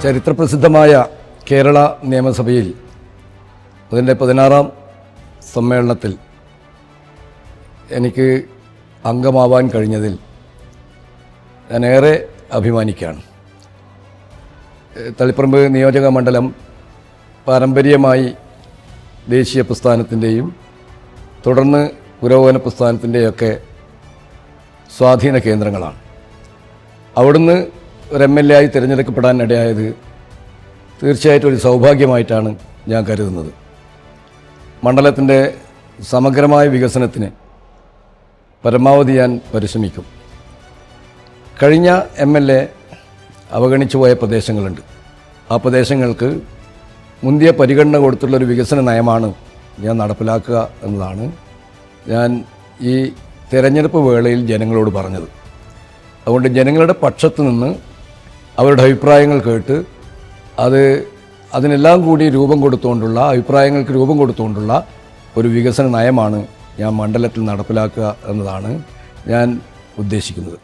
ചരിത്രപ്രസിദ്ധമായ കേരള നിയമസഭയിൽ അതിൻ്റെ 16-ാം സമ്മേളനത്തിൽ എനിക്ക് അംഗമാവാൻ കഴിഞ്ഞതിൽ ഞാനേറെ അഭിമാനിക്കുകയാണ്. തളിപ്പറമ്പ് നിയോജക മണ്ഡലം പാരമ്പര്യമായി ദേശീയ പ്രസ്ഥാനത്തിൻ്റെയും തുടർന്ന് പുരോഗമന പ്രസ്ഥാനത്തിൻ്റെയൊക്കെ സ്വാധീന കേന്ദ്രങ്ങളാണ്. അവിടുന്ന് ഒരു MLA ആയി തിരഞ്ഞെടുക്കപ്പെടാൻ ഇടയായത് തീർച്ചയായിട്ടും ഒരു സൗഭാഗ്യമായിട്ടാണ് ഞാൻ കരുതുന്നത്. മണ്ഡലത്തിൻ്റെ സമഗ്രമായ വികസനത്തിന് പരമാവധി ഞാൻ പരിശ്രമിക്കും. കഴിഞ്ഞ MLA അവഗണിച്ചു പോയ പ്രദേശങ്ങളുണ്ട്. ആ പ്രദേശങ്ങൾക്ക് മുന്തിയ പരിഗണന കൊടുത്തുള്ളൊരു വികസന നയമാണ് ഞാൻ നടപ്പിലാക്കുക എന്നതാണ് ഞാൻ ഈ തെരഞ്ഞെടുപ്പ് വേളയിൽ ജനങ്ങളോട് പറഞ്ഞത്. അതുകൊണ്ട് ജനങ്ങളുടെ പക്ഷത്ത് നിന്ന് അവരുടെ അഭിപ്രായങ്ങൾ കേട്ട് അതിനെല്ലാം കൂടി അഭിപ്രായങ്ങൾക്ക് രൂപം കൊടുത്തുകൊണ്ടുള്ള ഒരു വികസന നയമാണ് ഞാൻ മണ്ഡലത്തിൽ നടപ്പിലാക്കുക എന്നതാണ് ഞാൻ ഉദ്ദേശിക്കുന്നത്.